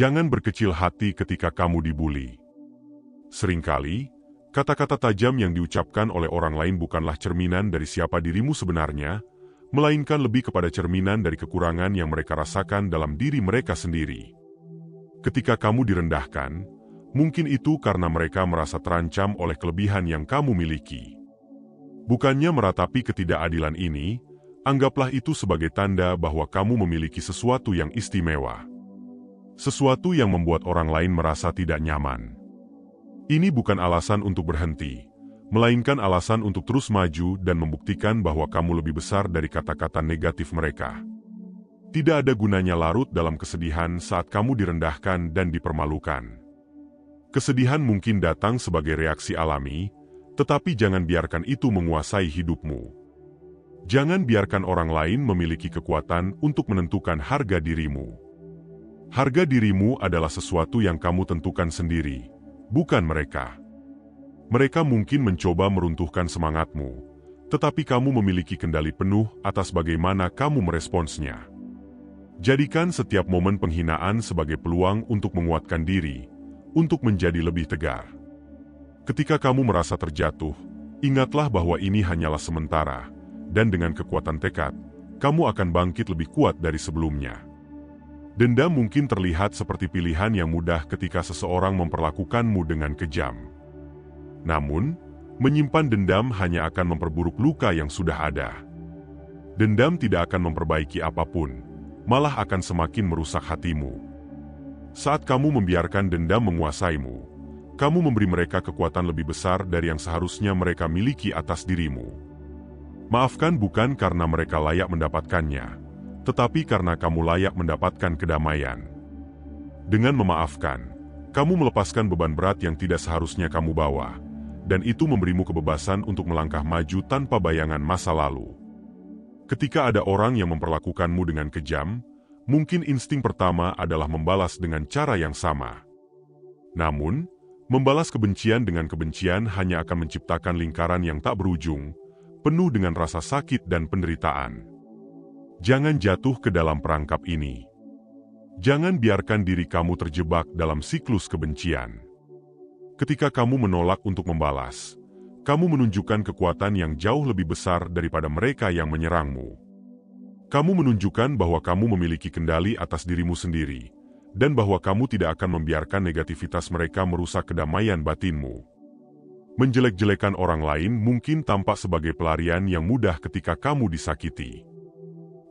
Jangan berkecil hati ketika kamu dibuli. Seringkali, kata-kata tajam yang diucapkan oleh orang lain bukanlah cerminan dari siapa dirimu sebenarnya, melainkan lebih kepada cerminan dari kekurangan yang mereka rasakan dalam diri mereka sendiri. Ketika kamu direndahkan, mungkin itu karena mereka merasa terancam oleh kelebihan yang kamu miliki. Bukannya meratapi ketidakadilan ini, anggaplah itu sebagai tanda bahwa kamu memiliki sesuatu yang istimewa. Sesuatu yang membuat orang lain merasa tidak nyaman. Ini bukan alasan untuk berhenti, melainkan alasan untuk terus maju dan membuktikan bahwa kamu lebih besar dari kata-kata negatif mereka. Tidak ada gunanya larut dalam kesedihan saat kamu direndahkan dan dipermalukan. Kesedihan mungkin datang sebagai reaksi alami, tetapi jangan biarkan itu menguasai hidupmu. Jangan biarkan orang lain memiliki kekuatan untuk menentukan harga dirimu. Harga dirimu adalah sesuatu yang kamu tentukan sendiri, bukan mereka. Mereka mungkin mencoba meruntuhkan semangatmu, tetapi kamu memiliki kendali penuh atas bagaimana kamu meresponsnya. Jadikan setiap momen penghinaan sebagai peluang untuk menguatkan diri, untuk menjadi lebih tegar. Ketika kamu merasa terjatuh, ingatlah bahwa ini hanyalah sementara, dan dengan kekuatan tekad, kamu akan bangkit lebih kuat dari sebelumnya. Dendam mungkin terlihat seperti pilihan yang mudah ketika seseorang memperlakukanmu dengan kejam. Namun, menyimpan dendam hanya akan memperburuk luka yang sudah ada. Dendam tidak akan memperbaiki apapun, malah akan semakin merusak hatimu. Saat kamu membiarkan dendam menguasaimu, kamu memberi mereka kekuatan lebih besar dari yang seharusnya mereka miliki atas dirimu. Maafkan bukan karena mereka layak mendapatkannya, tetapi karena kamu layak mendapatkan kedamaian. Dengan memaafkan, kamu melepaskan beban berat yang tidak seharusnya kamu bawa, dan itu memberimu kebebasan untuk melangkah maju tanpa bayangan masa lalu. Ketika ada orang yang memperlakukanmu dengan kejam, mungkin insting pertama adalah membalas dengan cara yang sama. Namun, membalas kebencian dengan kebencian hanya akan menciptakan lingkaran yang tak berujung, penuh dengan rasa sakit dan penderitaan. Jangan jatuh ke dalam perangkap ini. Jangan biarkan diri kamu terjebak dalam siklus kebencian. Ketika kamu menolak untuk membalas, kamu menunjukkan kekuatan yang jauh lebih besar daripada mereka yang menyerangmu. Kamu menunjukkan bahwa kamu memiliki kendali atas dirimu sendiri, dan bahwa kamu tidak akan membiarkan negativitas mereka merusak kedamaian batinmu. Menjelek-jelekan orang lain mungkin tampak sebagai pelarian yang mudah ketika kamu disakiti.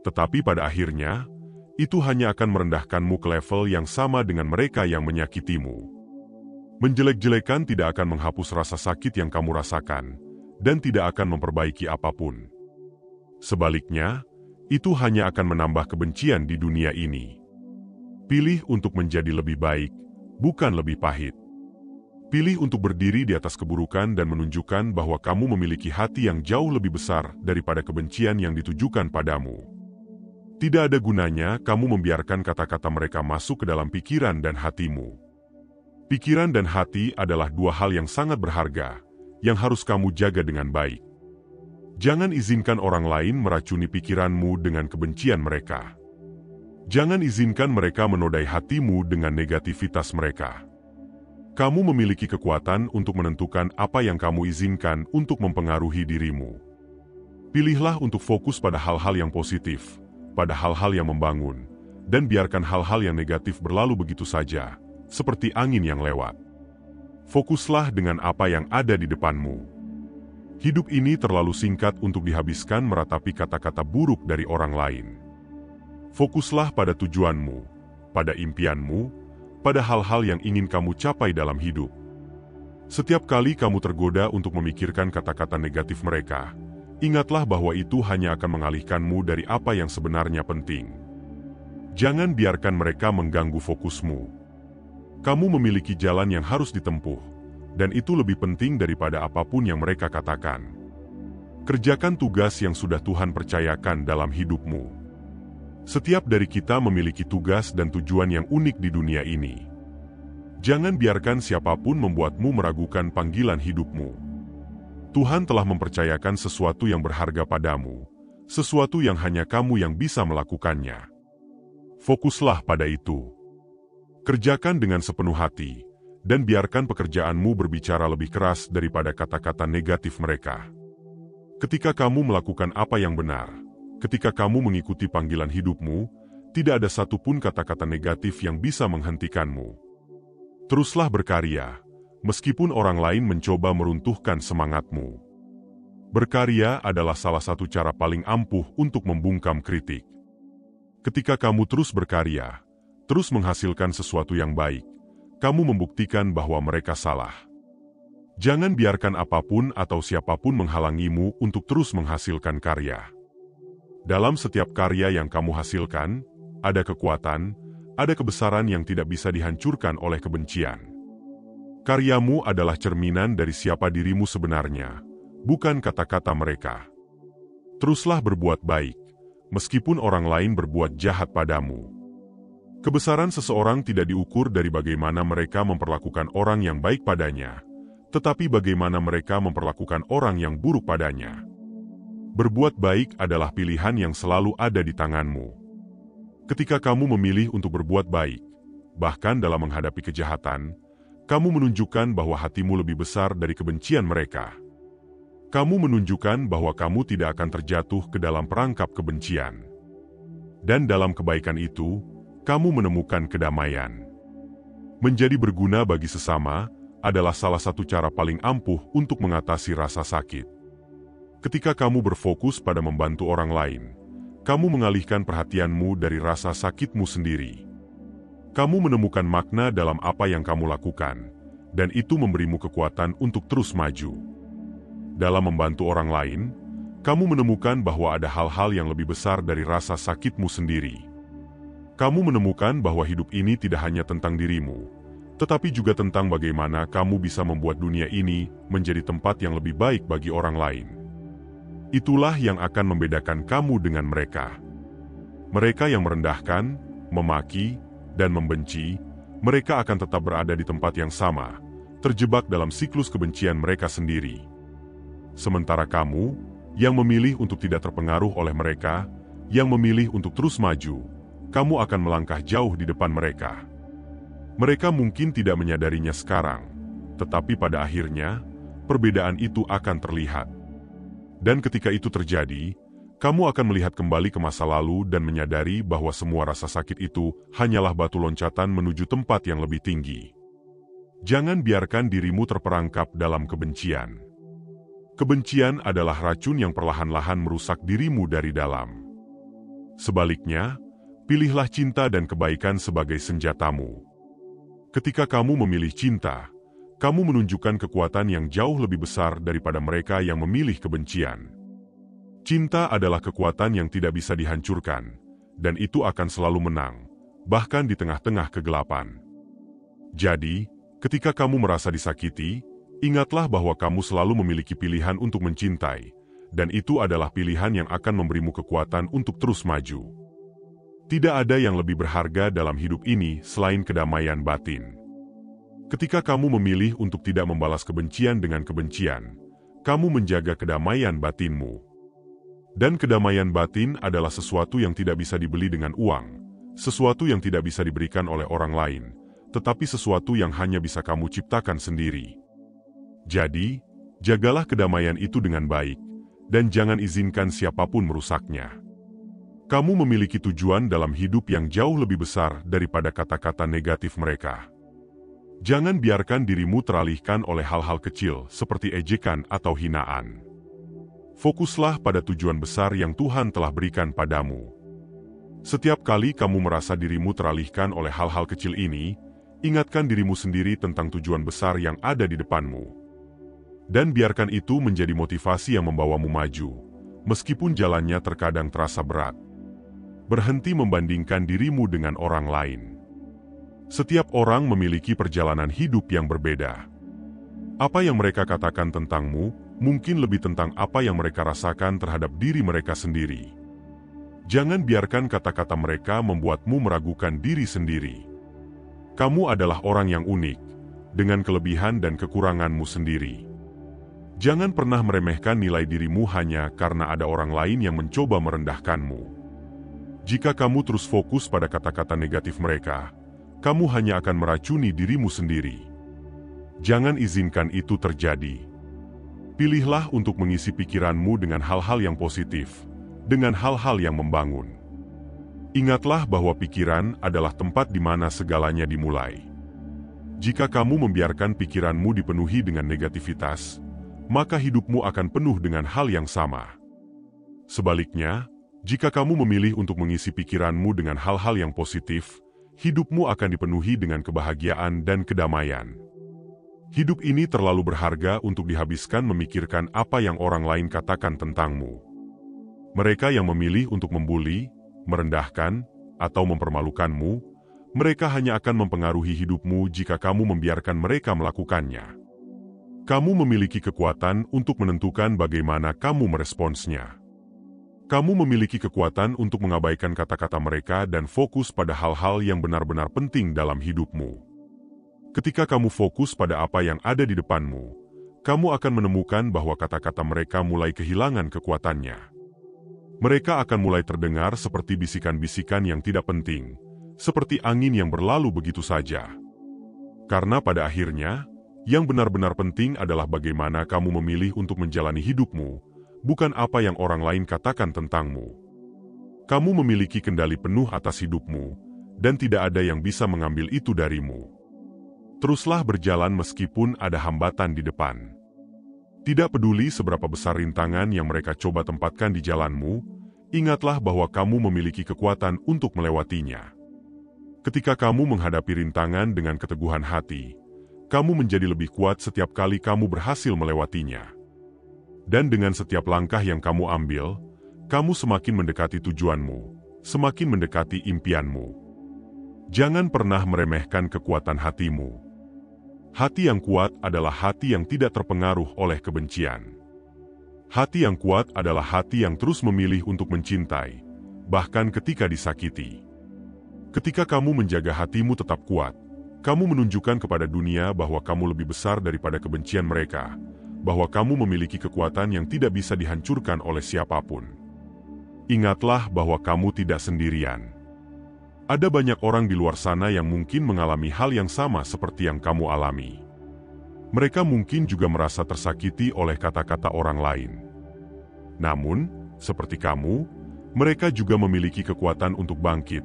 Tetapi pada akhirnya, itu hanya akan merendahkanmu ke level yang sama dengan mereka yang menyakitimu. Menjelek-jelekan tidak akan menghapus rasa sakit yang kamu rasakan, dan tidak akan memperbaiki apapun. Sebaliknya, itu hanya akan menambah kebencian di dunia ini. Pilih untuk menjadi lebih baik, bukan lebih pahit. Pilih untuk berdiri di atas keburukan dan menunjukkan bahwa kamu memiliki hati yang jauh lebih besar daripada kebencian yang ditujukan padamu. Tidak ada gunanya kamu membiarkan kata-kata mereka masuk ke dalam pikiran dan hatimu. Pikiran dan hati adalah dua hal yang sangat berharga, yang harus kamu jaga dengan baik. Jangan izinkan orang lain meracuni pikiranmu dengan kebencian mereka. Jangan izinkan mereka menodai hatimu dengan negativitas mereka. Kamu memiliki kekuatan untuk menentukan apa yang kamu izinkan untuk mempengaruhi dirimu. Pilihlah untuk fokus pada hal-hal yang positif, pada hal-hal yang membangun, dan biarkan hal-hal yang negatif berlalu begitu saja, seperti angin yang lewat. Fokuslah dengan apa yang ada di depanmu. Hidup ini terlalu singkat untuk dihabiskan meratapi kata-kata buruk dari orang lain. Fokuslah pada tujuanmu, pada impianmu, pada hal-hal yang ingin kamu capai dalam hidup. Setiap kali kamu tergoda untuk memikirkan kata-kata negatif mereka, ingatlah bahwa itu hanya akan mengalihkanmu dari apa yang sebenarnya penting. Jangan biarkan mereka mengganggu fokusmu. Kamu memiliki jalan yang harus ditempuh, dan itu lebih penting daripada apapun yang mereka katakan. Kerjakan tugas yang sudah Tuhan percayakan dalam hidupmu. Setiap dari kita memiliki tugas dan tujuan yang unik di dunia ini. Jangan biarkan siapapun membuatmu meragukan panggilan hidupmu. Tuhan telah mempercayakan sesuatu yang berharga padamu, sesuatu yang hanya kamu yang bisa melakukannya. Fokuslah pada itu. Kerjakan dengan sepenuh hati, dan biarkan pekerjaanmu berbicara lebih keras daripada kata-kata negatif mereka. Ketika kamu melakukan apa yang benar, ketika kamu mengikuti panggilan hidupmu, tidak ada satupun kata-kata negatif yang bisa menghentikanmu. Teruslah berkarya, meskipun orang lain mencoba meruntuhkan semangatmu. Berkarya adalah salah satu cara paling ampuh untuk membungkam kritik. Ketika kamu terus berkarya, terus menghasilkan sesuatu yang baik, kamu membuktikan bahwa mereka salah. Jangan biarkan apapun atau siapapun menghalangimu untuk terus menghasilkan karya. Dalam setiap karya yang kamu hasilkan, ada kekuatan, ada kebesaran yang tidak bisa dihancurkan oleh kebencian. Karyamu adalah cerminan dari siapa dirimu sebenarnya, bukan kata-kata mereka. Teruslah berbuat baik, meskipun orang lain berbuat jahat padamu. Kebesaran seseorang tidak diukur dari bagaimana mereka memperlakukan orang yang baik padanya, tetapi bagaimana mereka memperlakukan orang yang buruk padanya. Berbuat baik adalah pilihan yang selalu ada di tanganmu. Ketika kamu memilih untuk berbuat baik, bahkan dalam menghadapi kejahatan, kamu menunjukkan bahwa hatimu lebih besar dari kebencian mereka. Kamu menunjukkan bahwa kamu tidak akan terjatuh ke dalam perangkap kebencian. Dan dalam kebaikan itu, kamu menemukan kedamaian. Menjadi berguna bagi sesama adalah salah satu cara paling ampuh untuk mengatasi rasa sakit. Ketika kamu berfokus pada membantu orang lain, kamu mengalihkan perhatianmu dari rasa sakitmu sendiri. Kamu menemukan makna dalam apa yang kamu lakukan, dan itu memberimu kekuatan untuk terus maju. Dalam membantu orang lain, kamu menemukan bahwa ada hal-hal yang lebih besar dari rasa sakitmu sendiri. Kamu menemukan bahwa hidup ini tidak hanya tentang dirimu, tetapi juga tentang bagaimana kamu bisa membuat dunia ini menjadi tempat yang lebih baik bagi orang lain. Itulah yang akan membedakan kamu dengan mereka. Mereka yang merendahkan, memaki, dan membenci, mereka akan tetap berada di tempat yang sama, terjebak dalam siklus kebencian mereka sendiri. Sementara kamu, yang memilih untuk tidak terpengaruh oleh mereka, yang memilih untuk terus maju, kamu akan melangkah jauh di depan mereka. Mereka mungkin tidak menyadarinya sekarang, tetapi pada akhirnya, perbedaan itu akan terlihat. Dan ketika itu terjadi, kamu akan melihat kembali ke masa lalu dan menyadari bahwa semua rasa sakit itu hanyalah batu loncatan menuju tempat yang lebih tinggi. Jangan biarkan dirimu terperangkap dalam kebencian. Kebencian adalah racun yang perlahan-lahan merusak dirimu dari dalam. Sebaliknya, pilihlah cinta dan kebaikan sebagai senjatamu. Ketika kamu memilih cinta, kamu menunjukkan kekuatan yang jauh lebih besar daripada mereka yang memilih kebencian. Cinta adalah kekuatan yang tidak bisa dihancurkan, dan itu akan selalu menang, bahkan di tengah-tengah kegelapan. Jadi, ketika kamu merasa disakiti, ingatlah bahwa kamu selalu memiliki pilihan untuk mencintai, dan itu adalah pilihan yang akan memberimu kekuatan untuk terus maju. Tidak ada yang lebih berharga dalam hidup ini selain kedamaian batin. Ketika kamu memilih untuk tidak membalas kebencian dengan kebencian, kamu menjaga kedamaian batinmu. Dan kedamaian batin adalah sesuatu yang tidak bisa dibeli dengan uang, sesuatu yang tidak bisa diberikan oleh orang lain, tetapi sesuatu yang hanya bisa kamu ciptakan sendiri. Jadi, jagalah kedamaian itu dengan baik, dan jangan izinkan siapapun merusaknya. Kamu memiliki tujuan dalam hidup yang jauh lebih besar daripada kata-kata negatif mereka. Jangan biarkan dirimu teralihkan oleh hal-hal kecil seperti ejekan atau hinaan. Fokuslah pada tujuan besar yang Tuhan telah berikan padamu. Setiap kali kamu merasa dirimu teralihkan oleh hal-hal kecil ini, ingatkan dirimu sendiri tentang tujuan besar yang ada di depanmu. Dan biarkan itu menjadi motivasi yang membawamu maju, meskipun jalannya terkadang terasa berat. Berhenti membandingkan dirimu dengan orang lain. Setiap orang memiliki perjalanan hidup yang berbeda. Apa yang mereka katakan tentangmu, mungkin lebih tentang apa yang mereka rasakan terhadap diri mereka sendiri. Jangan biarkan kata-kata mereka membuatmu meragukan diri sendiri. Kamu adalah orang yang unik, dengan kelebihan dan kekuranganmu sendiri. Jangan pernah meremehkan nilai dirimu hanya karena ada orang lain yang mencoba merendahkanmu. Jika kamu terus fokus pada kata-kata negatif mereka, kamu hanya akan meracuni dirimu sendiri. Jangan izinkan itu terjadi. Pilihlah untuk mengisi pikiranmu dengan hal-hal yang positif, dengan hal-hal yang membangun. Ingatlah bahwa pikiran adalah tempat di mana segalanya dimulai. Jika kamu membiarkan pikiranmu dipenuhi dengan negativitas, maka hidupmu akan penuh dengan hal yang sama. Sebaliknya, jika kamu memilih untuk mengisi pikiranmu dengan hal-hal yang positif, hidupmu akan dipenuhi dengan kebahagiaan dan kedamaian. Hidup ini terlalu berharga untuk dihabiskan memikirkan apa yang orang lain katakan tentangmu. Mereka yang memilih untuk membuli, merendahkan, atau mempermalukanmu, mereka hanya akan mempengaruhi hidupmu jika kamu membiarkan mereka melakukannya. Kamu memiliki kekuatan untuk menentukan bagaimana kamu meresponsnya. Kamu memiliki kekuatan untuk mengabaikan kata-kata mereka dan fokus pada hal-hal yang benar-benar penting dalam hidupmu. Ketika kamu fokus pada apa yang ada di depanmu, kamu akan menemukan bahwa kata-kata mereka mulai kehilangan kekuatannya. Mereka akan mulai terdengar seperti bisikan-bisikan yang tidak penting, seperti angin yang berlalu begitu saja. Karena pada akhirnya, yang benar-benar penting adalah bagaimana kamu memilih untuk menjalani hidupmu, bukan apa yang orang lain katakan tentangmu. Kamu memiliki kendali penuh atas hidupmu, dan tidak ada yang bisa mengambil itu darimu. Teruslah berjalan meskipun ada hambatan di depan. Tidak peduli seberapa besar rintangan yang mereka coba tempatkan di jalanmu, ingatlah bahwa kamu memiliki kekuatan untuk melewatinya. Ketika kamu menghadapi rintangan dengan keteguhan hati, kamu menjadi lebih kuat setiap kali kamu berhasil melewatinya. Dan dengan setiap langkah yang kamu ambil, kamu semakin mendekati tujuanmu, semakin mendekati impianmu. Jangan pernah meremehkan kekuatan hatimu. Hati yang kuat adalah hati yang tidak terpengaruh oleh kebencian. Hati yang kuat adalah hati yang terus memilih untuk mencintai, bahkan ketika disakiti. Ketika kamu menjaga hatimu tetap kuat, kamu menunjukkan kepada dunia bahwa kamu lebih besar daripada kebencian mereka, bahwa kamu memiliki kekuatan yang tidak bisa dihancurkan oleh siapapun. Ingatlah bahwa kamu tidak sendirian. Ada banyak orang di luar sana yang mungkin mengalami hal yang sama seperti yang kamu alami. Mereka mungkin juga merasa tersakiti oleh kata-kata orang lain. Namun, seperti kamu, mereka juga memiliki kekuatan untuk bangkit,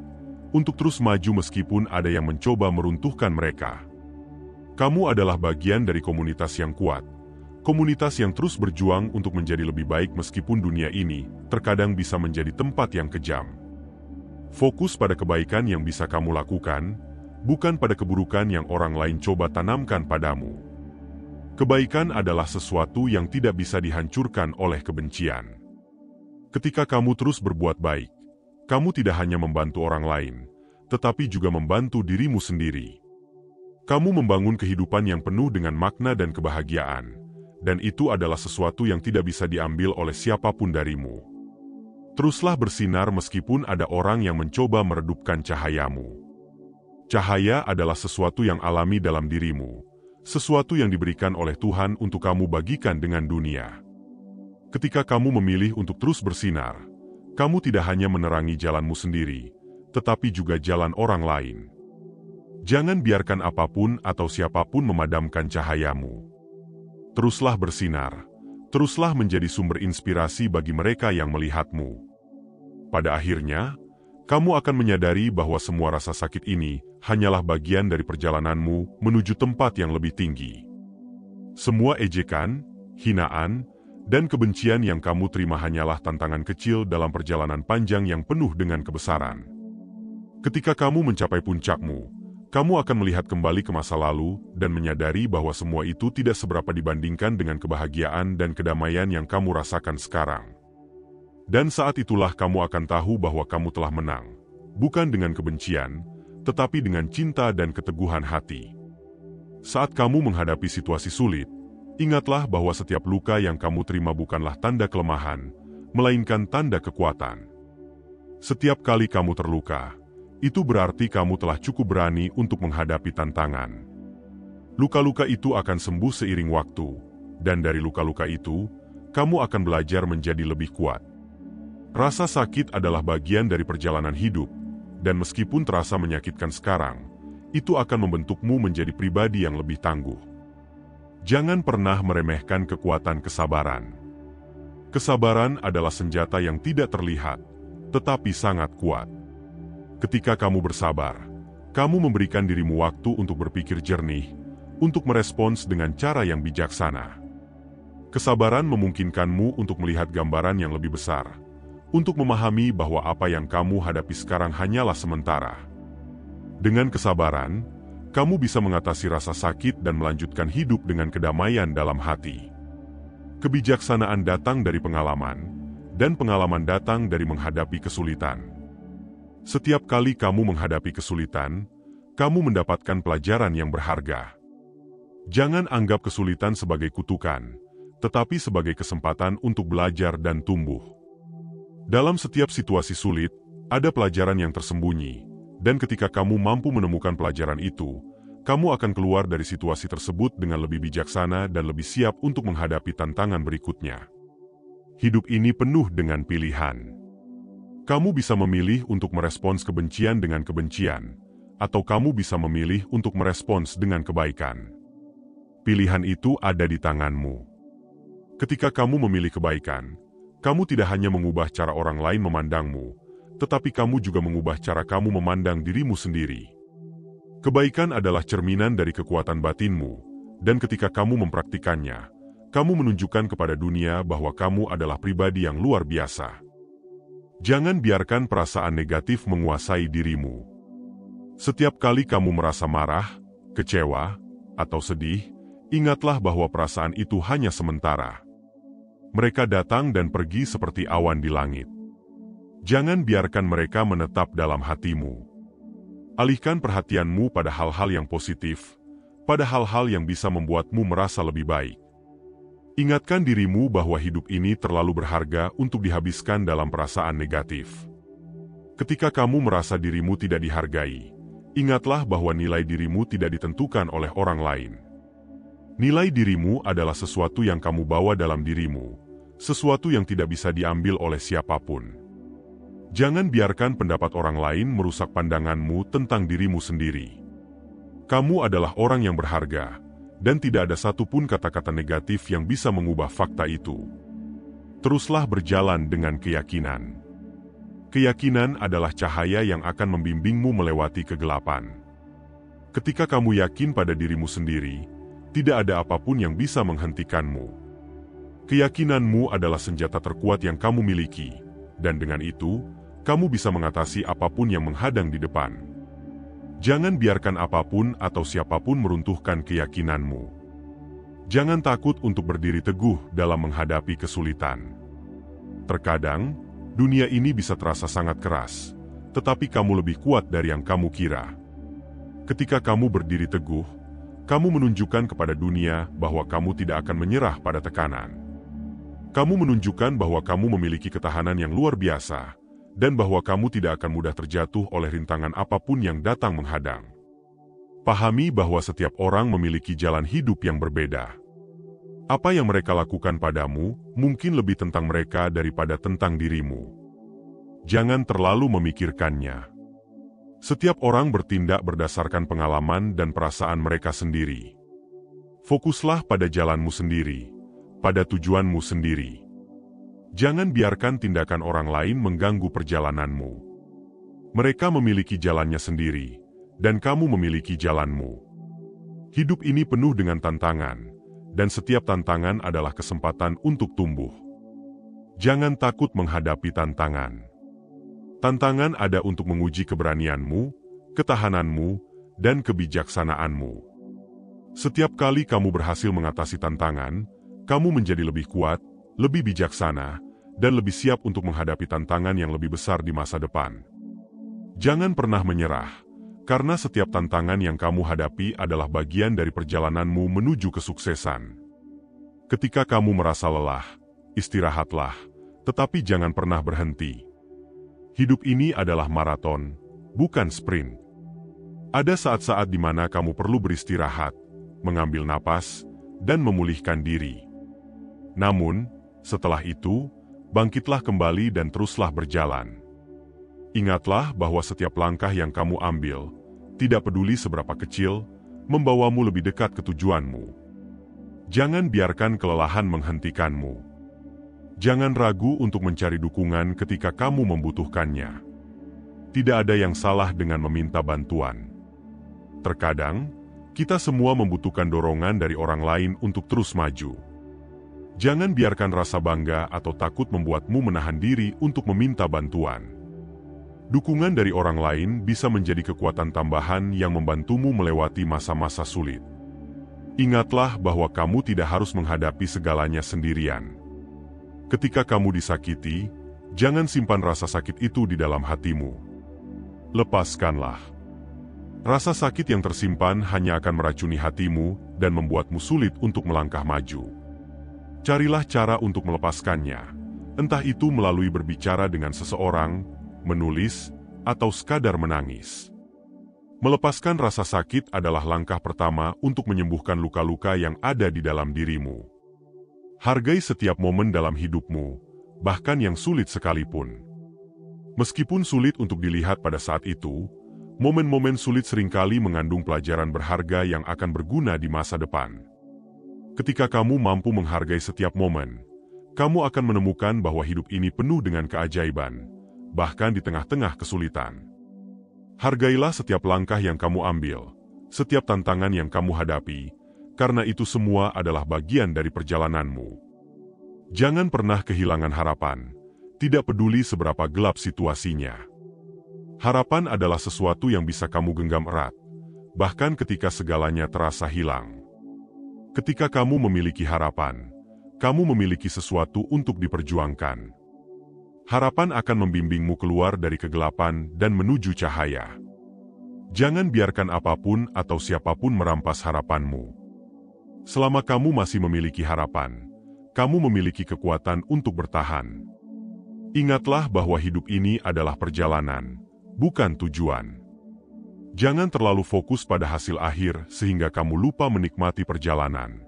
untuk terus maju meskipun ada yang mencoba meruntuhkan mereka. Kamu adalah bagian dari komunitas yang kuat, komunitas yang terus berjuang untuk menjadi lebih baik meskipun dunia ini terkadang bisa menjadi tempat yang kejam. Fokus pada kebaikan yang bisa kamu lakukan, bukan pada keburukan yang orang lain coba tanamkan padamu. Kebaikan adalah sesuatu yang tidak bisa dihancurkan oleh kebencian. Ketika kamu terus berbuat baik, kamu tidak hanya membantu orang lain, tetapi juga membantu dirimu sendiri. Kamu membangun kehidupan yang penuh dengan makna dan kebahagiaan, dan itu adalah sesuatu yang tidak bisa diambil oleh siapapun darimu. Teruslah bersinar meskipun ada orang yang mencoba meredupkan cahayamu. Cahaya adalah sesuatu yang alami dalam dirimu, sesuatu yang diberikan oleh Tuhan untuk kamu bagikan dengan dunia. Ketika kamu memilih untuk terus bersinar, kamu tidak hanya menerangi jalanmu sendiri, tetapi juga jalan orang lain. Jangan biarkan apapun atau siapapun memadamkan cahayamu. Teruslah bersinar, teruslah menjadi sumber inspirasi bagi mereka yang melihatmu. Pada akhirnya, kamu akan menyadari bahwa semua rasa sakit ini hanyalah bagian dari perjalananmu menuju tempat yang lebih tinggi. Semua ejekan, hinaan, dan kebencian yang kamu terima hanyalah tantangan kecil dalam perjalanan panjang yang penuh dengan kebesaran. Ketika kamu mencapai puncakmu, kamu akan melihat kembali ke masa lalu dan menyadari bahwa semua itu tidak seberapa dibandingkan dengan kebahagiaan dan kedamaian yang kamu rasakan sekarang. Dan saat itulah kamu akan tahu bahwa kamu telah menang, bukan dengan kebencian, tetapi dengan cinta dan keteguhan hati. Saat kamu menghadapi situasi sulit, ingatlah bahwa setiap luka yang kamu terima bukanlah tanda kelemahan, melainkan tanda kekuatan. Setiap kali kamu terluka, itu berarti kamu telah cukup berani untuk menghadapi tantangan. Luka-luka itu akan sembuh seiring waktu, dan dari luka-luka itu, kamu akan belajar menjadi lebih kuat. Rasa sakit adalah bagian dari perjalanan hidup, dan meskipun terasa menyakitkan sekarang, itu akan membentukmu menjadi pribadi yang lebih tangguh. Jangan pernah meremehkan kekuatan kesabaran. Kesabaran adalah senjata yang tidak terlihat, tetapi sangat kuat. Ketika kamu bersabar, kamu memberikan dirimu waktu untuk berpikir jernih, untuk merespons dengan cara yang bijaksana. Kesabaran memungkinkanmu untuk melihat gambaran yang lebih besar, untuk memahami bahwa apa yang kamu hadapi sekarang hanyalah sementara. Dengan kesabaran, kamu bisa mengatasi rasa sakit dan melanjutkan hidup dengan kedamaian dalam hati. Kebijaksanaan datang dari pengalaman, dan pengalaman datang dari menghadapi kesulitan. Setiap kali kamu menghadapi kesulitan, kamu mendapatkan pelajaran yang berharga. Jangan anggap kesulitan sebagai kutukan, tetapi sebagai kesempatan untuk belajar dan tumbuh. Dalam setiap situasi sulit, ada pelajaran yang tersembunyi, dan ketika kamu mampu menemukan pelajaran itu, kamu akan keluar dari situasi tersebut dengan lebih bijaksana dan lebih siap untuk menghadapi tantangan berikutnya. Hidup ini penuh dengan pilihan. Kamu bisa memilih untuk merespons kebencian dengan kebencian, atau kamu bisa memilih untuk merespons dengan kebaikan. Pilihan itu ada di tanganmu. Ketika kamu memilih kebaikan, kamu tidak hanya mengubah cara orang lain memandangmu, tetapi kamu juga mengubah cara kamu memandang dirimu sendiri. Kebaikan adalah cerminan dari kekuatan batinmu, dan ketika kamu mempraktikannya, kamu menunjukkan kepada dunia bahwa kamu adalah pribadi yang luar biasa. Jangan biarkan perasaan negatif menguasai dirimu. Setiap kali kamu merasa marah, kecewa, atau sedih, ingatlah bahwa perasaan itu hanya sementara. Mereka datang dan pergi seperti awan di langit. Jangan biarkan mereka menetap dalam hatimu. Alihkan perhatianmu pada hal-hal yang positif, pada hal-hal yang bisa membuatmu merasa lebih baik. Ingatkan dirimu bahwa hidup ini terlalu berharga untuk dihabiskan dalam perasaan negatif. Ketika kamu merasa dirimu tidak dihargai, ingatlah bahwa nilai dirimu tidak ditentukan oleh orang lain. Nilai dirimu adalah sesuatu yang kamu bawa dalam dirimu, sesuatu yang tidak bisa diambil oleh siapapun. Jangan biarkan pendapat orang lain merusak pandanganmu tentang dirimu sendiri. Kamu adalah orang yang berharga, dan tidak ada satupun kata-kata negatif yang bisa mengubah fakta itu. Teruslah berjalan dengan keyakinan. Keyakinan adalah cahaya yang akan membimbingmu melewati kegelapan. Ketika kamu yakin pada dirimu sendiri, tidak ada apapun yang bisa menghentikanmu. Keyakinanmu adalah senjata terkuat yang kamu miliki, dan dengan itu, kamu bisa mengatasi apapun yang menghadang di depan. Jangan biarkan apapun atau siapapun meruntuhkan keyakinanmu. Jangan takut untuk berdiri teguh dalam menghadapi kesulitan. Terkadang, dunia ini bisa terasa sangat keras, tetapi kamu lebih kuat dari yang kamu kira. Ketika kamu berdiri teguh, kamu menunjukkan kepada dunia bahwa kamu tidak akan menyerah pada tekanan. Kamu menunjukkan bahwa kamu memiliki ketahanan yang luar biasa, dan bahwa kamu tidak akan mudah terjatuh oleh rintangan apapun yang datang menghadang. Pahami bahwa setiap orang memiliki jalan hidup yang berbeda. Apa yang mereka lakukan padamu mungkin lebih tentang mereka daripada tentang dirimu. Jangan terlalu memikirkannya. Setiap orang bertindak berdasarkan pengalaman dan perasaan mereka sendiri. Fokuslah pada jalanmu sendiri, pada tujuanmu sendiri. Jangan biarkan tindakan orang lain mengganggu perjalananmu. Mereka memiliki jalannya sendiri, dan kamu memiliki jalanmu. Hidup ini penuh dengan tantangan, dan setiap tantangan adalah kesempatan untuk tumbuh. Jangan takut menghadapi tantangan. Tantangan ada untuk menguji keberanianmu, ketahananmu, dan kebijaksanaanmu. Setiap kali kamu berhasil mengatasi tantangan, kamu menjadi lebih kuat, lebih bijaksana, dan lebih siap untuk menghadapi tantangan yang lebih besar di masa depan. Jangan pernah menyerah, karena setiap tantangan yang kamu hadapi adalah bagian dari perjalananmu menuju kesuksesan. Ketika kamu merasa lelah, istirahatlah, tetapi jangan pernah berhenti. Hidup ini adalah maraton, bukan sprint. Ada saat-saat di mana kamu perlu beristirahat, mengambil napas, dan memulihkan diri. Namun, setelah itu, bangkitlah kembali dan teruslah berjalan. Ingatlah bahwa setiap langkah yang kamu ambil, tidak peduli seberapa kecil, membawamu lebih dekat ke tujuanmu. Jangan biarkan kelelahan menghentikanmu. Jangan ragu untuk mencari dukungan ketika kamu membutuhkannya. Tidak ada yang salah dengan meminta bantuan. Terkadang, kita semua membutuhkan dorongan dari orang lain untuk terus maju. Jangan biarkan rasa bangga atau takut membuatmu menahan diri untuk meminta bantuan. Dukungan dari orang lain bisa menjadi kekuatan tambahan yang membantumu melewati masa-masa sulit. Ingatlah bahwa kamu tidak harus menghadapi segalanya sendirian. Ketika kamu disakiti, jangan simpan rasa sakit itu di dalam hatimu. Lepaskanlah. Rasa sakit yang tersimpan hanya akan meracuni hatimu dan membuatmu sulit untuk melangkah maju. Carilah cara untuk melepaskannya, entah itu melalui berbicara dengan seseorang, menulis, atau sekadar menangis. Melepaskan rasa sakit adalah langkah pertama untuk menyembuhkan luka-luka yang ada di dalam dirimu. Hargai setiap momen dalam hidupmu, bahkan yang sulit sekalipun. Meskipun sulit untuk dilihat pada saat itu, momen-momen sulit seringkali mengandung pelajaran berharga yang akan berguna di masa depan. Ketika kamu mampu menghargai setiap momen, kamu akan menemukan bahwa hidup ini penuh dengan keajaiban, bahkan di tengah-tengah kesulitan. Hargailah setiap langkah yang kamu ambil, setiap tantangan yang kamu hadapi, karena itu semua adalah bagian dari perjalananmu. Jangan pernah kehilangan harapan, tidak peduli seberapa gelap situasinya. Harapan adalah sesuatu yang bisa kamu genggam erat, bahkan ketika segalanya terasa hilang. Ketika kamu memiliki harapan, kamu memiliki sesuatu untuk diperjuangkan. Harapan akan membimbingmu keluar dari kegelapan dan menuju cahaya. Jangan biarkan apapun atau siapapun merampas harapanmu. Selama kamu masih memiliki harapan, kamu memiliki kekuatan untuk bertahan. Ingatlah bahwa hidup ini adalah perjalanan, bukan tujuan. Jangan terlalu fokus pada hasil akhir sehingga kamu lupa menikmati perjalanan.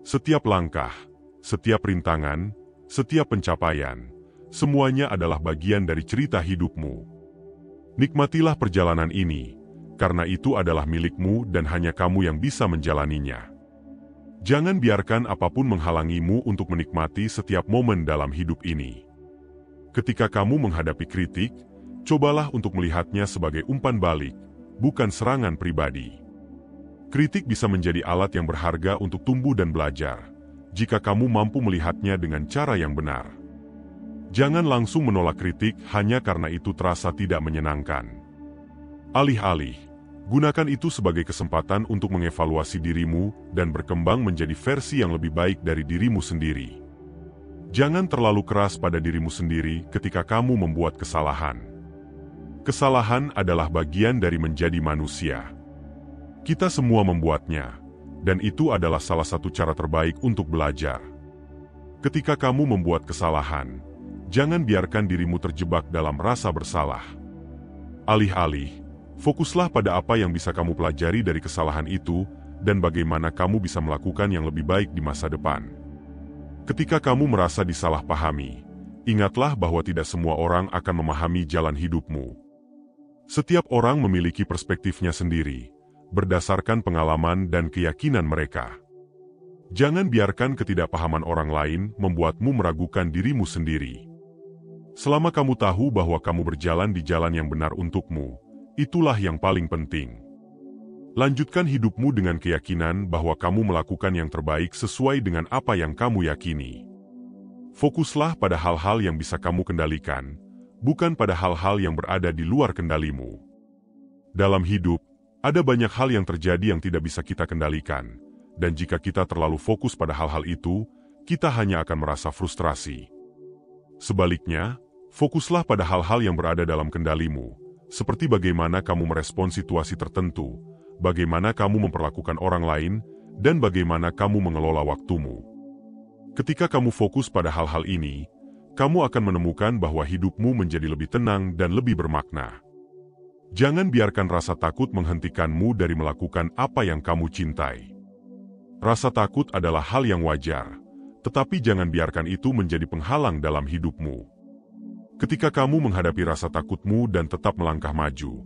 Setiap langkah, setiap rintangan, setiap pencapaian, semuanya adalah bagian dari cerita hidupmu. Nikmatilah perjalanan ini, karena itu adalah milikmu dan hanya kamu yang bisa menjalaninya. Jangan biarkan apapun menghalangimu untuk menikmati setiap momen dalam hidup ini. Ketika kamu menghadapi kritik, cobalah untuk melihatnya sebagai umpan balik, bukan serangan pribadi. Kritik bisa menjadi alat yang berharga untuk tumbuh dan belajar, jika kamu mampu melihatnya dengan cara yang benar. Jangan langsung menolak kritik hanya karena itu terasa tidak menyenangkan. Alih-alih, gunakan itu sebagai kesempatan untuk mengevaluasi dirimu dan berkembang menjadi versi yang lebih baik dari dirimu sendiri. Jangan terlalu keras pada dirimu sendiri ketika kamu membuat kesalahan. Kesalahan adalah bagian dari menjadi manusia. Kita semua membuatnya, dan itu adalah salah satu cara terbaik untuk belajar. Ketika kamu membuat kesalahan, jangan biarkan dirimu terjebak dalam rasa bersalah. Alih-alih, fokuslah pada apa yang bisa kamu pelajari dari kesalahan itu dan bagaimana kamu bisa melakukan yang lebih baik di masa depan. Ketika kamu merasa disalahpahami, ingatlah bahwa tidak semua orang akan memahami jalan hidupmu. Setiap orang memiliki perspektifnya sendiri, berdasarkan pengalaman dan keyakinan mereka. Jangan biarkan ketidakpahaman orang lain membuatmu meragukan dirimu sendiri. Selama kamu tahu bahwa kamu berjalan di jalan yang benar untukmu, itulah yang paling penting. Lanjutkan hidupmu dengan keyakinan bahwa kamu melakukan yang terbaik sesuai dengan apa yang kamu yakini. Fokuslah pada hal-hal yang bisa kamu kendalikan, bukan pada hal-hal yang berada di luar kendalimu. Dalam hidup, ada banyak hal yang terjadi yang tidak bisa kita kendalikan, dan jika kita terlalu fokus pada hal-hal itu, kita hanya akan merasa frustrasi. Sebaliknya, fokuslah pada hal-hal yang berada dalam kendalimu, seperti bagaimana kamu merespons situasi tertentu, bagaimana kamu memperlakukan orang lain, dan bagaimana kamu mengelola waktumu. Ketika kamu fokus pada hal-hal ini, kamu akan menemukan bahwa hidupmu menjadi lebih tenang dan lebih bermakna. Jangan biarkan rasa takut menghentikanmu dari melakukan apa yang kamu cintai. Rasa takut adalah hal yang wajar, tetapi jangan biarkan itu menjadi penghalang dalam hidupmu. Ketika kamu menghadapi rasa takutmu dan tetap melangkah maju,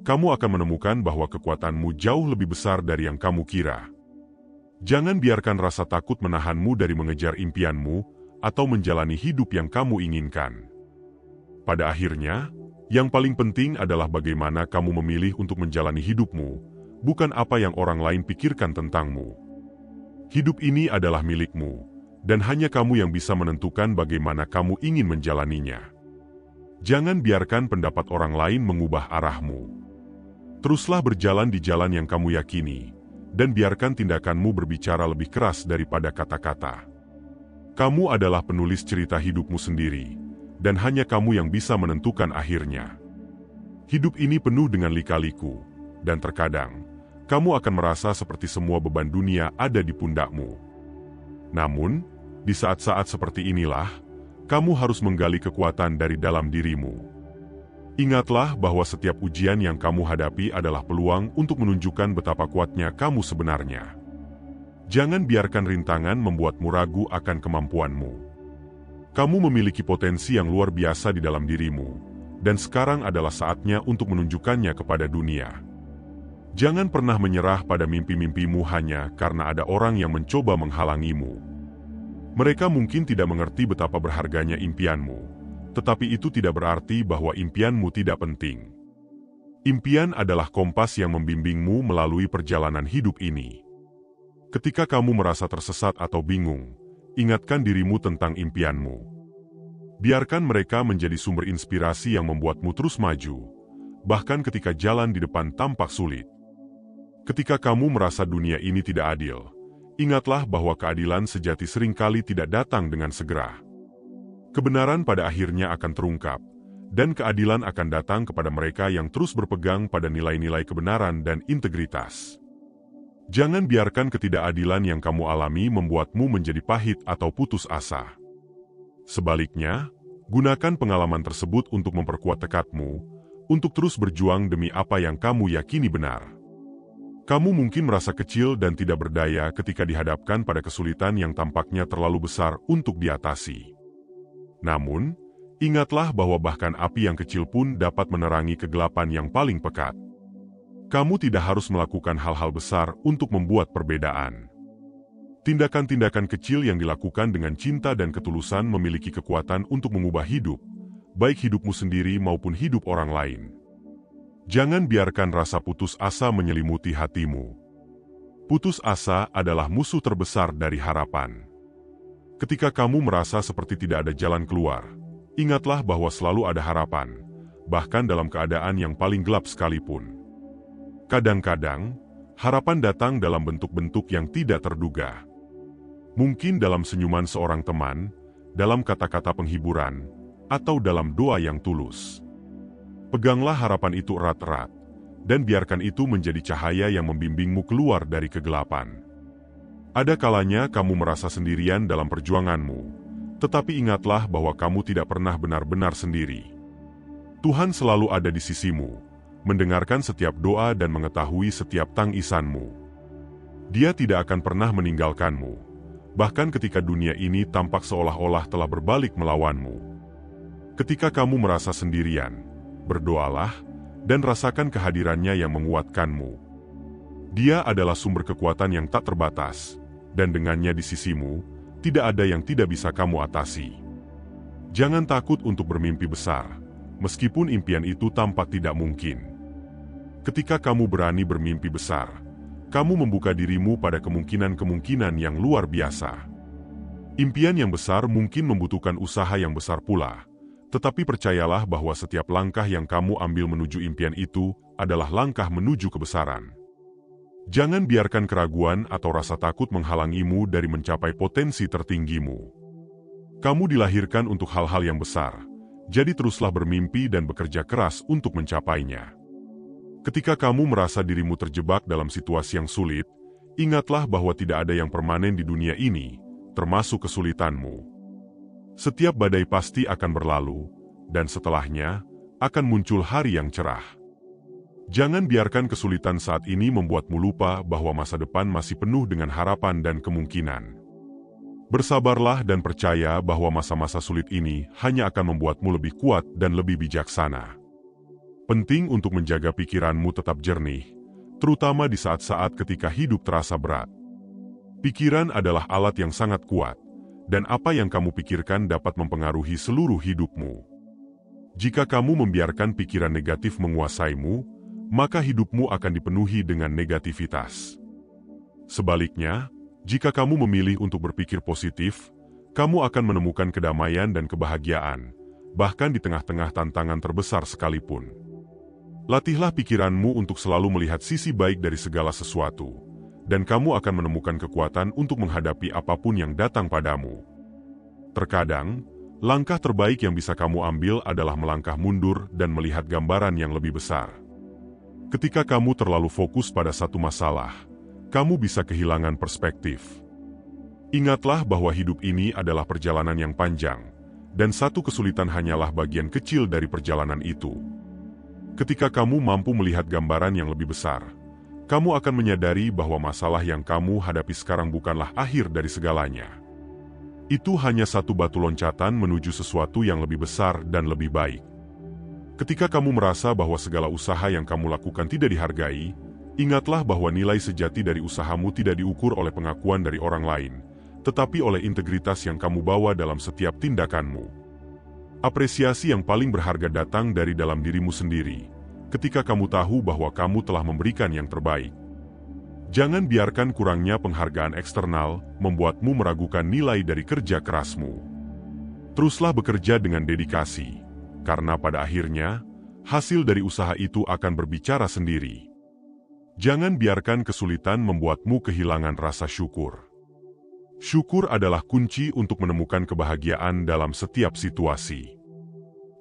kamu akan menemukan bahwa kekuatanmu jauh lebih besar dari yang kamu kira. Jangan biarkan rasa takut menahanmu dari mengejar impianmu atau menjalani hidup yang kamu inginkan. Pada akhirnya, yang paling penting adalah bagaimana kamu memilih untuk menjalani hidupmu, bukan apa yang orang lain pikirkan tentangmu. Hidup ini adalah milikmu, dan hanya kamu yang bisa menentukan bagaimana kamu ingin menjalaninya. Jangan biarkan pendapat orang lain mengubah arahmu. Teruslah berjalan di jalan yang kamu yakini, dan biarkan tindakanmu berbicara lebih keras daripada kata-kata. Kamu adalah penulis cerita hidupmu sendiri, dan hanya kamu yang bisa menentukan akhirnya. Hidup ini penuh dengan lika-liku, dan terkadang, kamu akan merasa seperti semua beban dunia ada di pundakmu. Namun, di saat-saat seperti inilah, kamu harus menggali kekuatan dari dalam dirimu. Ingatlah bahwa setiap ujian yang kamu hadapi adalah peluang untuk menunjukkan betapa kuatnya kamu sebenarnya. Jangan biarkan rintangan membuatmu ragu akan kemampuanmu. Kamu memiliki potensi yang luar biasa di dalam dirimu, dan sekarang adalah saatnya untuk menunjukkannya kepada dunia. Jangan pernah menyerah pada mimpi-mimpimu hanya karena ada orang yang mencoba menghalangimu. Mereka mungkin tidak mengerti betapa berharganya impianmu. Tetapi itu tidak berarti bahwa impianmu tidak penting. Impian adalah kompas yang membimbingmu melalui perjalanan hidup ini. Ketika kamu merasa tersesat atau bingung, ingatkan dirimu tentang impianmu. Biarkan mereka menjadi sumber inspirasi yang membuatmu terus maju, bahkan ketika jalan di depan tampak sulit. Ketika kamu merasa dunia ini tidak adil, ingatlah bahwa keadilan sejati seringkali tidak datang dengan segera. Kebenaran pada akhirnya akan terungkap, dan keadilan akan datang kepada mereka yang terus berpegang pada nilai-nilai kebenaran dan integritas. Jangan biarkan ketidakadilan yang kamu alami membuatmu menjadi pahit atau putus asa. Sebaliknya, gunakan pengalaman tersebut untuk memperkuat tekadmu, untuk terus berjuang demi apa yang kamu yakini benar. Kamu mungkin merasa kecil dan tidak berdaya ketika dihadapkan pada kesulitan yang tampaknya terlalu besar untuk diatasi. Namun, ingatlah bahwa bahkan api yang kecil pun dapat menerangi kegelapan yang paling pekat. Kamu tidak harus melakukan hal-hal besar untuk membuat perbedaan. Tindakan-tindakan kecil yang dilakukan dengan cinta dan ketulusan memiliki kekuatan untuk mengubah hidup, baik hidupmu sendiri maupun hidup orang lain. Jangan biarkan rasa putus asa menyelimuti hatimu. Putus asa adalah musuh terbesar dari harapan. Ketika kamu merasa seperti tidak ada jalan keluar, ingatlah bahwa selalu ada harapan, bahkan dalam keadaan yang paling gelap sekalipun. Kadang-kadang, harapan datang dalam bentuk-bentuk yang tidak terduga. Mungkin dalam senyuman seorang teman, dalam kata-kata penghiburan, atau dalam doa yang tulus. Peganglah harapan itu erat-erat, dan biarkan itu menjadi cahaya yang membimbingmu keluar dari kegelapan. Ada kalanya kamu merasa sendirian dalam perjuanganmu, tetapi ingatlah bahwa kamu tidak pernah benar-benar sendiri. Tuhan selalu ada di sisimu, mendengarkan setiap doa dan mengetahui setiap tangisanmu. Dia tidak akan pernah meninggalkanmu, bahkan ketika dunia ini tampak seolah-olah telah berbalik melawanmu. Ketika kamu merasa sendirian, berdoalah dan rasakan kehadirannya yang menguatkanmu. Dia adalah sumber kekuatan yang tak terbatas, dan dengannya di sisimu, tidak ada yang tidak bisa kamu atasi. Jangan takut untuk bermimpi besar, meskipun impian itu tampak tidak mungkin. Ketika kamu berani bermimpi besar, kamu membuka dirimu pada kemungkinan-kemungkinan yang luar biasa. Impian yang besar mungkin membutuhkan usaha yang besar pula, tetapi percayalah bahwa setiap langkah yang kamu ambil menuju impian itu adalah langkah menuju kebesaran. Jangan biarkan keraguan atau rasa takut menghalangimu dari mencapai potensi tertinggimu. Kamu dilahirkan untuk hal-hal yang besar, jadi teruslah bermimpi dan bekerja keras untuk mencapainya. Ketika kamu merasa dirimu terjebak dalam situasi yang sulit, ingatlah bahwa tidak ada yang permanen di dunia ini, termasuk kesulitanmu. Setiap badai pasti akan berlalu, dan setelahnya akan muncul hari yang cerah. Jangan biarkan kesulitan saat ini membuatmu lupa bahwa masa depan masih penuh dengan harapan dan kemungkinan. Bersabarlah dan percaya bahwa masa-masa sulit ini hanya akan membuatmu lebih kuat dan lebih bijaksana. Penting untuk menjaga pikiranmu tetap jernih, terutama di saat-saat ketika hidup terasa berat. Pikiran adalah alat yang sangat kuat, dan apa yang kamu pikirkan dapat mempengaruhi seluruh hidupmu. Jika kamu membiarkan pikiran negatif menguasaimu, maka hidupmu akan dipenuhi dengan negativitas. Sebaliknya, jika kamu memilih untuk berpikir positif, kamu akan menemukan kedamaian dan kebahagiaan, bahkan di tengah-tengah tantangan terbesar sekalipun. Latihlah pikiranmu untuk selalu melihat sisi baik dari segala sesuatu, dan kamu akan menemukan kekuatan untuk menghadapi apapun yang datang padamu. Terkadang, langkah terbaik yang bisa kamu ambil adalah melangkah mundur dan melihat gambaran yang lebih besar. Ketika kamu terlalu fokus pada satu masalah, kamu bisa kehilangan perspektif. Ingatlah bahwa hidup ini adalah perjalanan yang panjang, dan satu kesulitan hanyalah bagian kecil dari perjalanan itu. Ketika kamu mampu melihat gambaran yang lebih besar, kamu akan menyadari bahwa masalah yang kamu hadapi sekarang bukanlah akhir dari segalanya. Itu hanya satu batu loncatan menuju sesuatu yang lebih besar dan lebih baik. Ketika kamu merasa bahwa segala usaha yang kamu lakukan tidak dihargai, ingatlah bahwa nilai sejati dari usahamu tidak diukur oleh pengakuan dari orang lain, tetapi oleh integritas yang kamu bawa dalam setiap tindakanmu. Apresiasi yang paling berharga datang dari dalam dirimu sendiri, ketika kamu tahu bahwa kamu telah memberikan yang terbaik. Jangan biarkan kurangnya penghargaan eksternal membuatmu meragukan nilai dari kerja kerasmu. Teruslah bekerja dengan dedikasi, karena pada akhirnya, hasil dari usaha itu akan berbicara sendiri. Jangan biarkan kesulitan membuatmu kehilangan rasa syukur. Syukur adalah kunci untuk menemukan kebahagiaan dalam setiap situasi.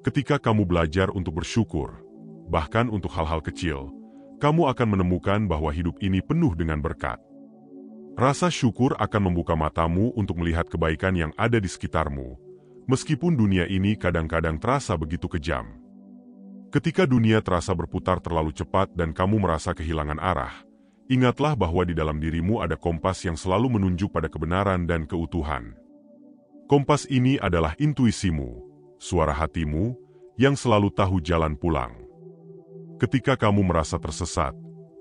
Ketika kamu belajar untuk bersyukur, bahkan untuk hal-hal kecil, kamu akan menemukan bahwa hidup ini penuh dengan berkat. Rasa syukur akan membuka matamu untuk melihat kebaikan yang ada di sekitarmu, meskipun dunia ini kadang-kadang terasa begitu kejam. Ketika dunia terasa berputar terlalu cepat dan kamu merasa kehilangan arah, ingatlah bahwa di dalam dirimu ada kompas yang selalu menunjuk pada kebenaran dan keutuhan. Kompas ini adalah intuisimu, suara hatimu, yang selalu tahu jalan pulang. Ketika kamu merasa tersesat,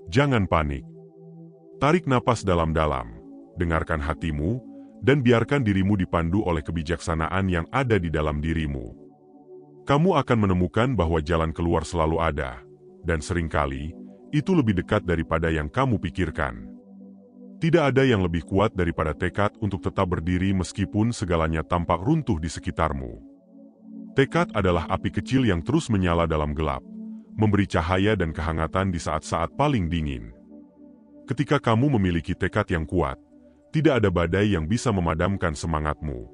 jangan panik. Tarik napas dalam-dalam, dengarkan hatimu, dan biarkan dirimu dipandu oleh kebijaksanaan yang ada di dalam dirimu. Kamu akan menemukan bahwa jalan keluar selalu ada, dan seringkali, itu lebih dekat daripada yang kamu pikirkan. Tidak ada yang lebih kuat daripada tekad untuk tetap berdiri meskipun segalanya tampak runtuh di sekitarmu. Tekad adalah api kecil yang terus menyala dalam gelap, memberi cahaya dan kehangatan di saat-saat paling dingin. Ketika kamu memiliki tekad yang kuat, tidak ada badai yang bisa memadamkan semangatmu.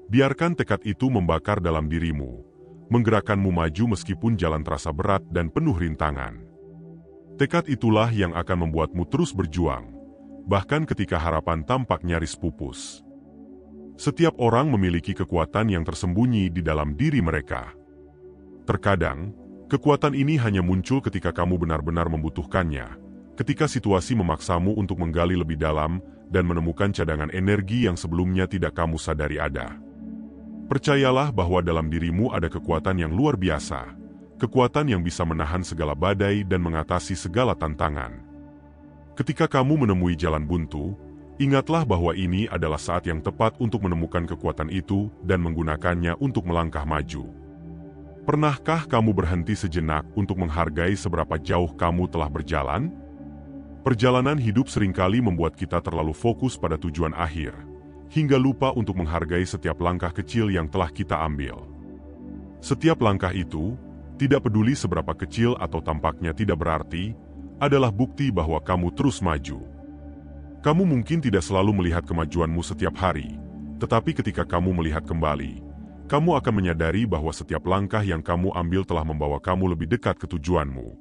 Biarkan tekad itu membakar dalam dirimu, menggerakkanmu maju meskipun jalan terasa berat dan penuh rintangan. Tekad itulah yang akan membuatmu terus berjuang, bahkan ketika harapan tampak nyaris pupus. Setiap orang memiliki kekuatan yang tersembunyi di dalam diri mereka. Terkadang, kekuatan ini hanya muncul ketika kamu benar-benar membutuhkannya, ketika situasi memaksamu untuk menggali lebih dalam dan menemukan cadangan energi yang sebelumnya tidak kamu sadari ada. Percayalah bahwa dalam dirimu ada kekuatan yang luar biasa, kekuatan yang bisa menahan segala badai dan mengatasi segala tantangan. Ketika kamu menemui jalan buntu, ingatlah bahwa ini adalah saat yang tepat untuk menemukan kekuatan itu dan menggunakannya untuk melangkah maju. Pernahkah kamu berhenti sejenak untuk menghargai seberapa jauh kamu telah berjalan? Perjalanan hidup seringkali membuat kita terlalu fokus pada tujuan akhir, hingga lupa untuk menghargai setiap langkah kecil yang telah kita ambil. Setiap langkah itu, tidak peduli seberapa kecil atau tampaknya tidak berarti, adalah bukti bahwa kamu terus maju. Kamu mungkin tidak selalu melihat kemajuanmu setiap hari, tetapi ketika kamu melihat kembali, kamu akan menyadari bahwa setiap langkah yang kamu ambil telah membawa kamu lebih dekat ke tujuanmu.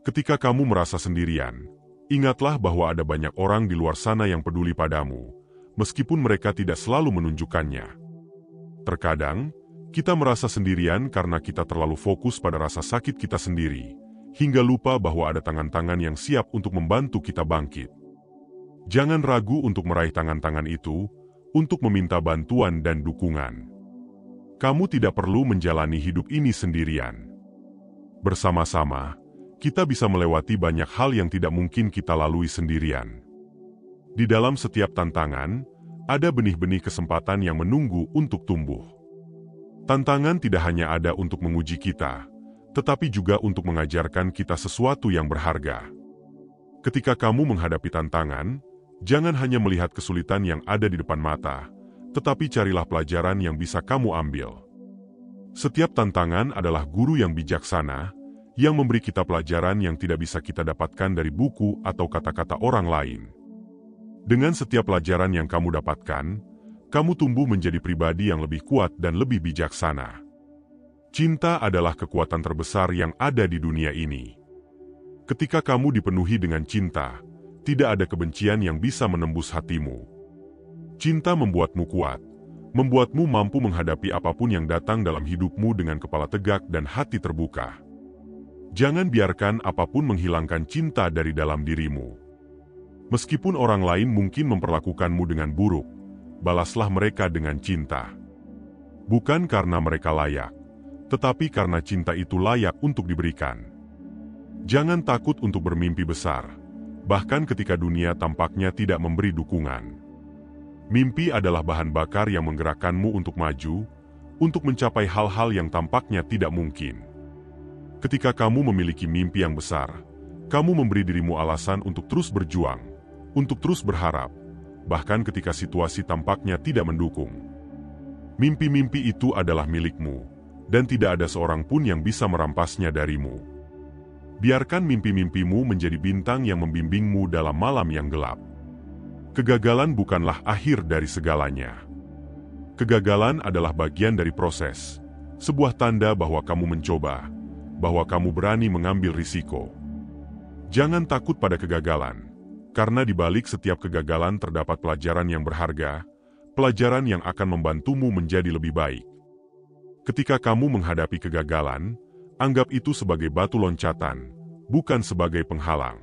Ketika kamu merasa sendirian, ingatlah bahwa ada banyak orang di luar sana yang peduli padamu, meskipun mereka tidak selalu menunjukkannya. Terkadang, kita merasa sendirian karena kita terlalu fokus pada rasa sakit kita sendiri, hingga lupa bahwa ada tangan-tangan yang siap untuk membantu kita bangkit. Jangan ragu untuk meraih tangan-tangan itu, untuk meminta bantuan dan dukungan. Kamu tidak perlu menjalani hidup ini sendirian. Bersama-sama, kita bisa melewati banyak hal yang tidak mungkin kita lalui sendirian. Di dalam setiap tantangan, ada benih-benih kesempatan yang menunggu untuk tumbuh. Tantangan tidak hanya ada untuk menguji kita, tetapi juga untuk mengajarkan kita sesuatu yang berharga. Ketika kamu menghadapi tantangan, jangan hanya melihat kesulitan yang ada di depan mata, tetapi carilah pelajaran yang bisa kamu ambil. Setiap tantangan adalah guru yang bijaksana, yang memberi kita pelajaran yang tidak bisa kita dapatkan dari buku atau kata-kata orang lain. Dengan setiap pelajaran yang kamu dapatkan, kamu tumbuh menjadi pribadi yang lebih kuat dan lebih bijaksana. Cinta adalah kekuatan terbesar yang ada di dunia ini. Ketika kamu dipenuhi dengan cinta, tidak ada kebencian yang bisa menembus hatimu. Cinta membuatmu kuat, membuatmu mampu menghadapi apapun yang datang dalam hidupmu dengan kepala tegak dan hati terbuka. Jangan biarkan apapun menghilangkan cinta dari dalam dirimu. Meskipun orang lain mungkin memperlakukanmu dengan buruk, balaslah mereka dengan cinta. Bukan karena mereka layak, tetapi karena cinta itu layak untuk diberikan. Jangan takut untuk bermimpi besar, bahkan ketika dunia tampaknya tidak memberi dukungan. Mimpi adalah bahan bakar yang menggerakkanmu untuk maju, untuk mencapai hal-hal yang tampaknya tidak mungkin. Ketika kamu memiliki mimpi yang besar, kamu memberi dirimu alasan untuk terus berjuang, untuk terus berharap, bahkan ketika situasi tampaknya tidak mendukung. Mimpi-mimpi itu adalah milikmu, dan tidak ada seorang pun yang bisa merampasnya darimu. Biarkan mimpi-mimpimu menjadi bintang yang membimbingmu dalam malam yang gelap. Kegagalan bukanlah akhir dari segalanya. Kegagalan adalah bagian dari proses, sebuah tanda bahwa kamu mencoba, bahwa kamu berani mengambil risiko. Jangan takut pada kegagalan, karena di balik setiap kegagalan terdapat pelajaran yang berharga, pelajaran yang akan membantumu menjadi lebih baik. Ketika kamu menghadapi kegagalan, anggap itu sebagai batu loncatan, bukan sebagai penghalang.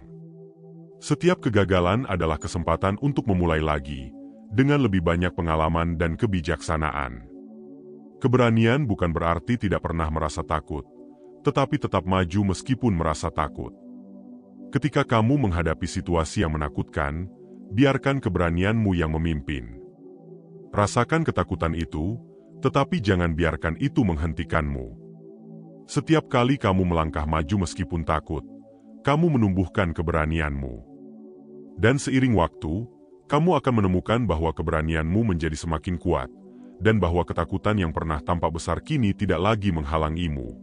Setiap kegagalan adalah kesempatan untuk memulai lagi, dengan lebih banyak pengalaman dan kebijaksanaan. Keberanian bukan berarti tidak pernah merasa takut, tetapi tetap maju meskipun merasa takut. Ketika kamu menghadapi situasi yang menakutkan, biarkan keberanianmu yang memimpin. Rasakan ketakutan itu, tetapi jangan biarkan itu menghentikanmu. Setiap kali kamu melangkah maju meskipun takut, kamu menumbuhkan keberanianmu. Dan seiring waktu, kamu akan menemukan bahwa keberanianmu menjadi semakin kuat, dan bahwa ketakutan yang pernah tampak besar kini tidak lagi menghalangimu.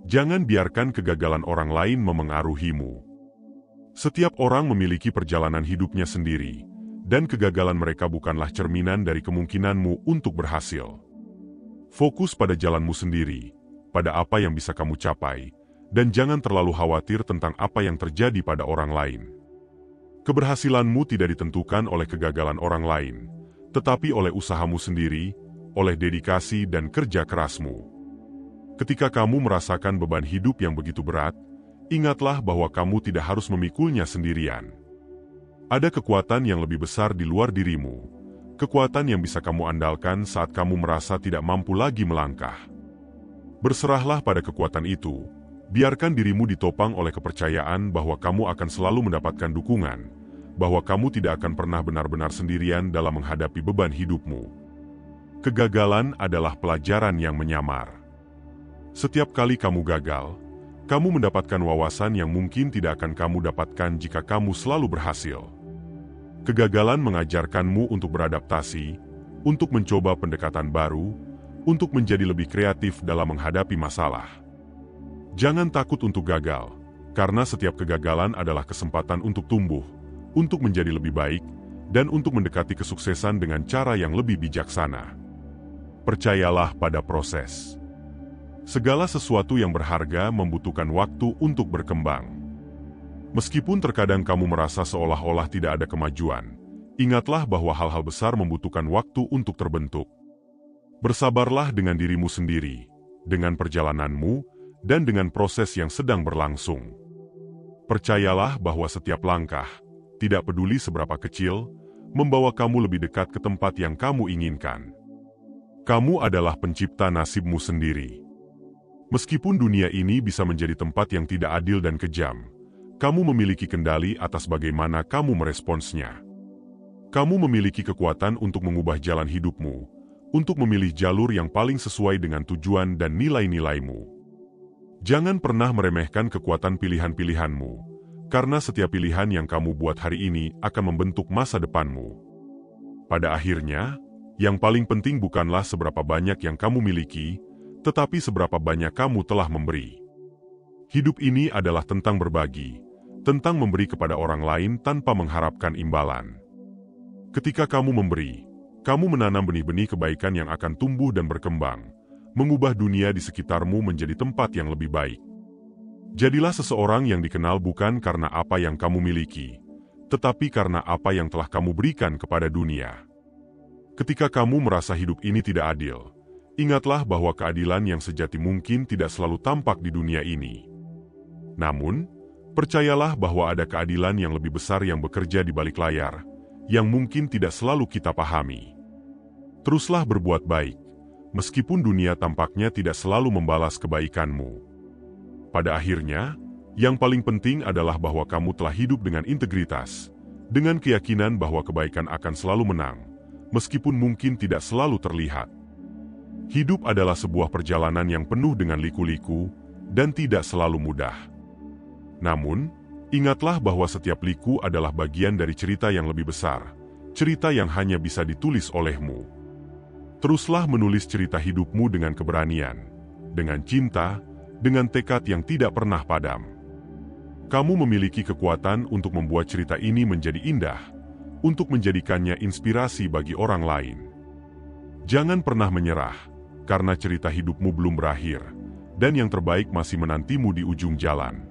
Jangan biarkan kegagalan orang lain memengaruhimu. Setiap orang memiliki perjalanan hidupnya sendiri, dan kegagalan mereka bukanlah cerminan dari kemungkinanmu untuk berhasil. Fokus pada jalanmu sendiri, pada apa yang bisa kamu capai, dan jangan terlalu khawatir tentang apa yang terjadi pada orang lain. Keberhasilanmu tidak ditentukan oleh kegagalan orang lain, tetapi oleh usahamu sendiri, oleh dedikasi dan kerja kerasmu. Ketika kamu merasakan beban hidup yang begitu berat, ingatlah bahwa kamu tidak harus memikulnya sendirian. Ada kekuatan yang lebih besar di luar dirimu, kekuatan yang bisa kamu andalkan saat kamu merasa tidak mampu lagi melangkah. Berserahlah pada kekuatan itu. Biarkan dirimu ditopang oleh kepercayaan bahwa kamu akan selalu mendapatkan dukungan, bahwa kamu tidak akan pernah benar-benar sendirian dalam menghadapi beban hidupmu. Kegagalan adalah pelajaran yang menyamar. Setiap kali kamu gagal, kamu mendapatkan wawasan yang mungkin tidak akan kamu dapatkan jika kamu selalu berhasil. Kegagalan mengajarkanmu untuk beradaptasi, untuk mencoba pendekatan baru, untuk menjadi lebih kreatif dalam menghadapi masalah. Jangan takut untuk gagal, karena setiap kegagalan adalah kesempatan untuk tumbuh, untuk menjadi lebih baik, dan untuk mendekati kesuksesan dengan cara yang lebih bijaksana. Percayalah pada proses. Segala sesuatu yang berharga membutuhkan waktu untuk berkembang. Meskipun terkadang kamu merasa seolah-olah tidak ada kemajuan, ingatlah bahwa hal-hal besar membutuhkan waktu untuk terbentuk. Bersabarlah dengan dirimu sendiri, dengan perjalananmu, dan dengan proses yang sedang berlangsung. Percayalah bahwa setiap langkah, tidak peduli seberapa kecil, membawa kamu lebih dekat ke tempat yang kamu inginkan. Kamu adalah pencipta nasibmu sendiri. Meskipun dunia ini bisa menjadi tempat yang tidak adil dan kejam, kamu memiliki kendali atas bagaimana kamu meresponsnya. Kamu memiliki kekuatan untuk mengubah jalan hidupmu, untuk memilih jalur yang paling sesuai dengan tujuan dan nilai-nilaimu. Jangan pernah meremehkan kekuatan pilihan-pilihanmu, karena setiap pilihan yang kamu buat hari ini akan membentuk masa depanmu. Pada akhirnya, yang paling penting bukanlah seberapa banyak yang kamu miliki, tetapi seberapa banyak kamu telah memberi. Hidup ini adalah tentang berbagi, tentang memberi kepada orang lain tanpa mengharapkan imbalan. Ketika kamu memberi, kamu menanam benih-benih kebaikan yang akan tumbuh dan berkembang, mengubah dunia di sekitarmu menjadi tempat yang lebih baik. Jadilah seseorang yang dikenal bukan karena apa yang kamu miliki, tetapi karena apa yang telah kamu berikan kepada dunia. Ketika kamu merasa hidup ini tidak adil, ingatlah bahwa keadilan yang sejati mungkin tidak selalu tampak di dunia ini. Namun, percayalah bahwa ada keadilan yang lebih besar yang bekerja di balik layar, yang mungkin tidak selalu kita pahami. Teruslah berbuat baik, meskipun dunia tampaknya tidak selalu membalas kebaikanmu. Pada akhirnya, yang paling penting adalah bahwa kamu telah hidup dengan integritas, dengan keyakinan bahwa kebaikan akan selalu menang, meskipun mungkin tidak selalu terlihat. Hidup adalah sebuah perjalanan yang penuh dengan liku-liku dan tidak selalu mudah. Namun, ingatlah bahwa setiap liku adalah bagian dari cerita yang lebih besar, cerita yang hanya bisa ditulis olehmu. Teruslah menulis cerita hidupmu dengan keberanian, dengan cinta, dengan tekad yang tidak pernah padam. Kamu memiliki kekuatan untuk membuat cerita ini menjadi indah, untuk menjadikannya inspirasi bagi orang lain. Jangan pernah menyerah, karena cerita hidupmu belum berakhir, dan yang terbaik masih menantimu di ujung jalan.